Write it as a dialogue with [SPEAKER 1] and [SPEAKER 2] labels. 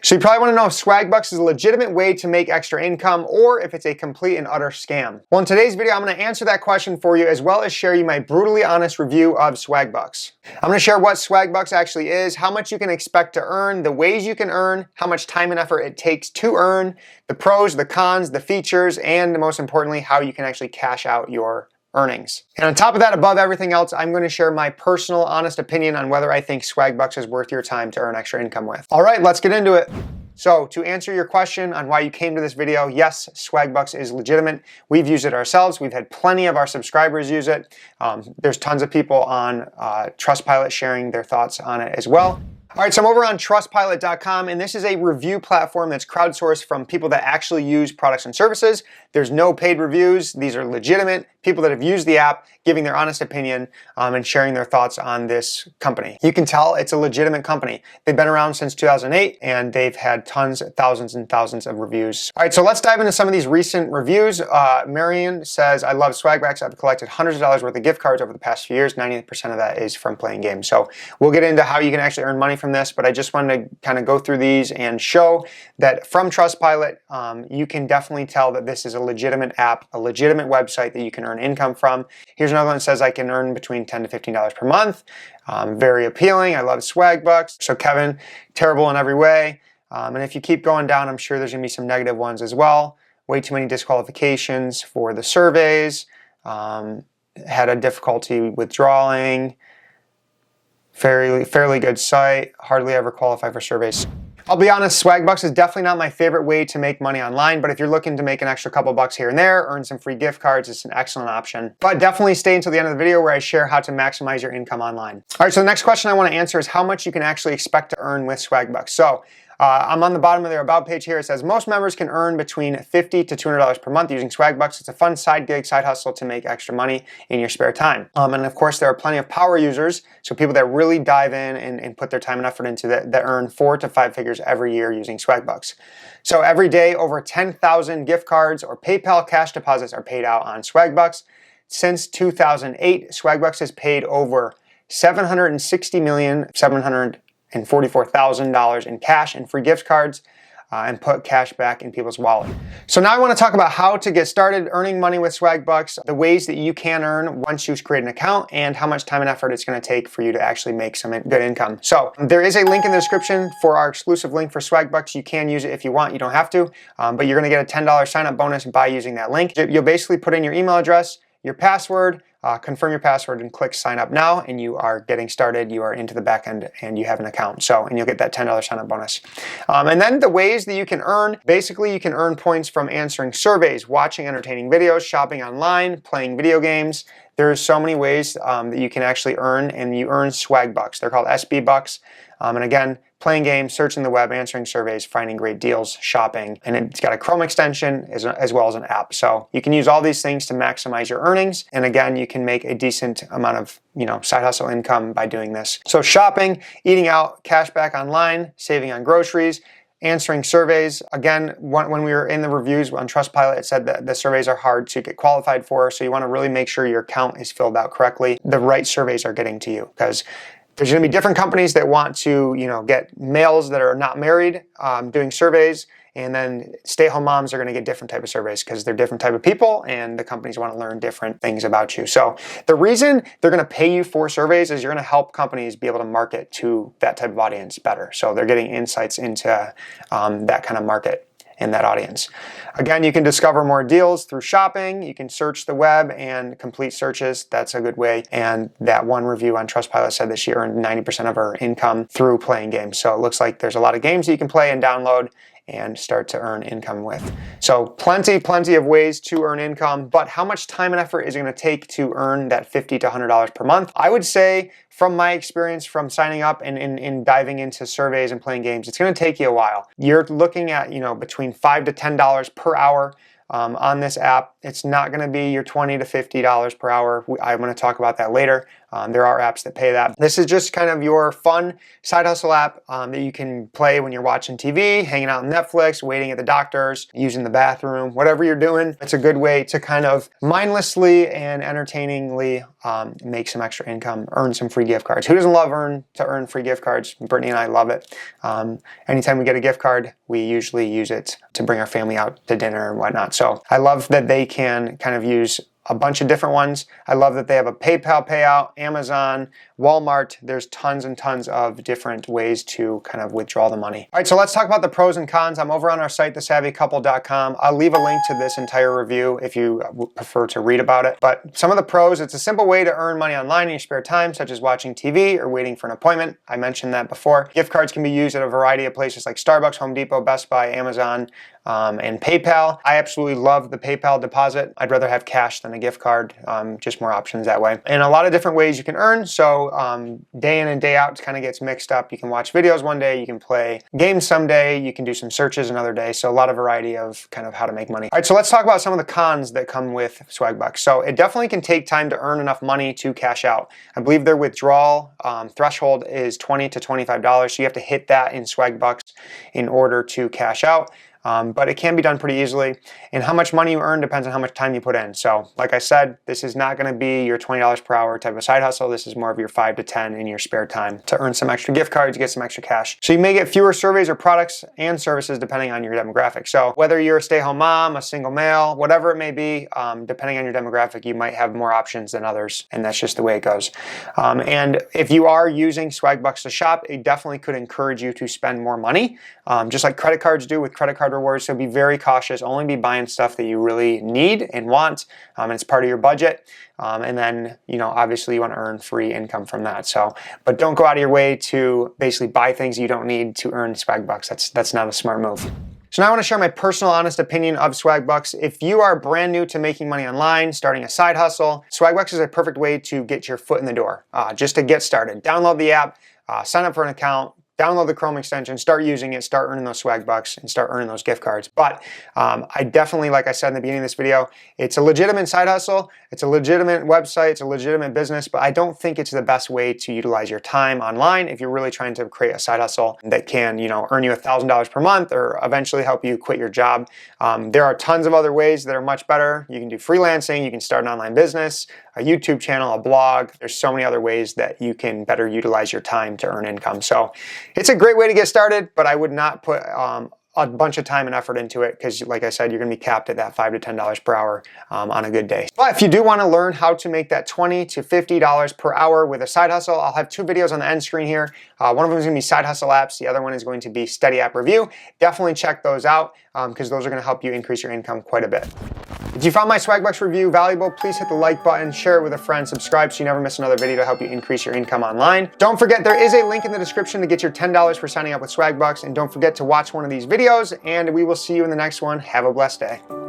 [SPEAKER 1] So you probably want to know if Swagbucks is a legitimate way to make extra income or if it's a complete and utter scam. Well, in today's video, I'm going to answer that question for you as well as share you my brutally honest review of Swagbucks. I'm going to share what Swagbucks actually is, how much you can expect to earn, the ways you can earn, how much time and effort it takes to earn, the pros, the cons, the features, and most importantly, how you can actually cash out your earnings. And on top of that, above everything else, I'm going to share my personal, honest opinion on whether I think Swagbucks is worth your time to earn extra income with. All right, let's get into it. So to answer your question on why you came to this video, yes, Swagbucks is legitimate. We've used it ourselves. We've had plenty of our subscribers use it. There's tons of people on Trustpilot sharing their thoughts on it as well. All right, so I'm over on Trustpilot.com, and this is a review platform that's crowdsourced from people that actually use products and services. There's no paid reviews. These are legitimate people that have used the app, giving their honest opinion and sharing their thoughts on this company. You can tell it's a legitimate company. They've been around since 2008, and they've had tons, thousands and thousands of reviews. All right, so let's dive into some of these recent reviews. Marion says, I love Swagbucks. I've collected hundreds of dollars worth of gift cards over the past few years. 90% of that is from playing games. So we'll get into how you can actually earn money from this, but I just wanted to kind of go through these and show that from Trustpilot, you can definitely tell that this is a legitimate app, a legitimate website that you can earn income from. Here's another one that says I can earn between $10 to $15 per month. Very appealing. I love Swagbucks. So Kevin, terrible in every way. And if you keep going down, I'm sure there's going to be some negative ones as well. Way too many disqualifications for the surveys. Had a difficulty withdrawing. Fairly good site. Hardly ever qualify for surveys. I'll be honest, Swagbucks is definitely not my favorite way to make money online, but if you're looking to make an extra couple bucks here and there, earn some free gift cards, it's an excellent option. But definitely stay until the end of the video where I share how to maximize your income online. All right, so the next question I want to answer is how much you can actually expect to earn with Swagbucks. So I'm on the bottom of their About page here. It says most members can earn between $50 to $200 per month using Swagbucks. It's a fun side gig, side hustle to make extra money in your spare time. And of course, there are plenty of power users, so people that really dive in and put their time and effort into that earn 4 to 5 figures every year using Swagbucks. So every day, over 10,000 gift cards or PayPal cash deposits are paid out on Swagbucks. Since 2008, Swagbucks has paid over $760,744,000 in cash and free gift cards and put cash back in people's wallet. So now I want to talk about how to get started earning money with Swagbucks, the ways that you can earn once you create an account, and how much time and effort it's going to take for you to actually make some good income. So there is a link in the description for our exclusive link for Swagbucks. You can use it if you want. You don't have to, but you're going to get a $10 sign-up bonus by using that link. You'll basically put in your email address, your password, confirm your password and click sign up now, and you are getting started. You are into the back end and you have an account. And you'll get that $10 sign up bonus. And then the ways that you can earn, basically you can earn points from answering surveys, watching entertaining videos, shopping online, playing video games. There's so many ways that you can actually earn, and you earn Swagbucks. They're called SB Bucks. And again, playing games, searching the web, answering surveys, finding great deals, shopping, and it's got a Chrome extension as well as an app. So you can use all these things to maximize your earnings. And again, you can make a decent amount of side hustle income by doing this. So shopping, eating out, cash back online, saving on groceries, answering surveys. Again, when we were in the reviews on Trustpilot, it said that the surveys are hard to get qualified for. So you want to really make sure your account is filled out correctly. The right surveys are getting to you, because there's going to be different companies that want to, get males that are not married doing surveys, and then stay-at-home moms are going to get different type of surveys because they're different type of people, and the companies want to learn different things about you. So the reason they're going to pay you for surveys is you're going to help companies be able to market to that type of audience better. So they're getting insights into that kind of market in that audience. Again, you can discover more deals through shopping. You can search the web and complete searches. That's a good way. And that one review on Trustpilot said that she earned 90% of her income through playing games. So it looks like there's a lot of games that you can play and download and start to earn income with. So plenty of ways to earn income, but how much time and effort is it going to take to earn that $50 to $100 per month? I would say, from my experience from signing up and diving into surveys and playing games, it's going to take you a while. You're looking at between $5 to $10 per hour on this app. It's not going to be your $20 to $50 per hour. I'm going to talk about that later. There are apps that pay that. This is just kind of your fun side hustle app that you can play when you're watching TV, hanging out on Netflix, waiting at the doctor's, using the bathroom, whatever you're doing. It's a good way to kind of mindlessly and entertainingly make some extra income, earn some free gift cards. Who doesn't love to earn free gift cards? Brittany and I love it. Anytime we get a gift card, we usually use it to bring our family out to dinner and whatnot. So I love that they can kind of use a bunch of different ones. I love that they have a PayPal payout, Amazon, Walmart. There's tons and tons of different ways to kind of withdraw the money. All right, so let's talk about the pros and cons. I'm over on our site, thesavvycouple.com. I'll leave a link to this entire review if you prefer to read about it. But some of the pros, it's a simple way to earn money online in your spare time, such as watching TV or waiting for an appointment. I mentioned that before. Gift cards can be used at a variety of places like Starbucks, Home Depot, Best Buy, Amazon, and PayPal. I absolutely love the PayPal deposit. I'd rather have cash than a gift card, just more options that way. And a lot of different ways you can earn. So day in and day out kind of gets mixed up. You can watch videos one day, you can play games someday, you can do some searches another day. So a lot of variety of kind of how to make money. All right, so let's talk about some of the cons that come with Swagbucks. So it definitely can take time to earn enough money to cash out. I believe their withdrawal threshold is $20 to $25. So you have to hit that in Swagbucks in order to cash out. But it can be done pretty easily. And how much money you earn depends on how much time you put in. So like I said, this is not going to be your $20 per hour type of side hustle. This is more of your 5 to 10 in your spare time to earn some extra gift cards, get some extra cash. So you may get fewer surveys or products and services depending on your demographic. So whether you're a stay-at-home mom, a single male, whatever it may be, depending on your demographic, you might have more options than others. And that's just the way it goes. And if you are using Swagbucks to shop, it definitely could encourage you to spend more money, just like credit cards do with credit card rewards. So be very cautious. Only be buying stuff that you really need and want, and it's part of your budget. And then, obviously you want to earn free income from that. So, but don't go out of your way to basically buy things you don't need to earn Swagbucks. That's not a smart move. So now I want to share my personal honest opinion of Swagbucks. If you are brand new to making money online, starting a side hustle, Swagbucks is a perfect way to get your foot in the door, just to get started. Download the app, sign up for an account, download the Chrome extension, start using it, start earning those Swagbucks, and start earning those gift cards. But I definitely, like I said in the beginning of this video, it's a legitimate side hustle, it's a legitimate website, it's a legitimate business, but I don't think it's the best way to utilize your time online if you're really trying to create a side hustle that can, earn you $1,000 per month or eventually help you quit your job. There are tons of other ways that are much better. You can do freelancing, you can start an online business, a YouTube channel, a blog. There's so many other ways that you can better utilize your time to earn income. So it's a great way to get started, but I would not put a bunch of time and effort into it because, like I said, you're going to be capped at that $5 to $10 per hour on a good day. But if you do want to learn how to make that $20 to $50 per hour with a side hustle, I'll have 2 videos on the end screen here. One of them is going to be side hustle apps. The other one is going to be steady app review. Definitely check those out because those are going to help you increase your income quite a bit. If you found my Swagbucks review valuable, please hit the like button, share it with a friend, subscribe so you never miss another video to help you increase your income online. Don't forget, there is a link in the description to get your $10 for signing up with Swagbucks, and don't forget to watch one of these videos, and we will see you in the next one. Have a blessed day.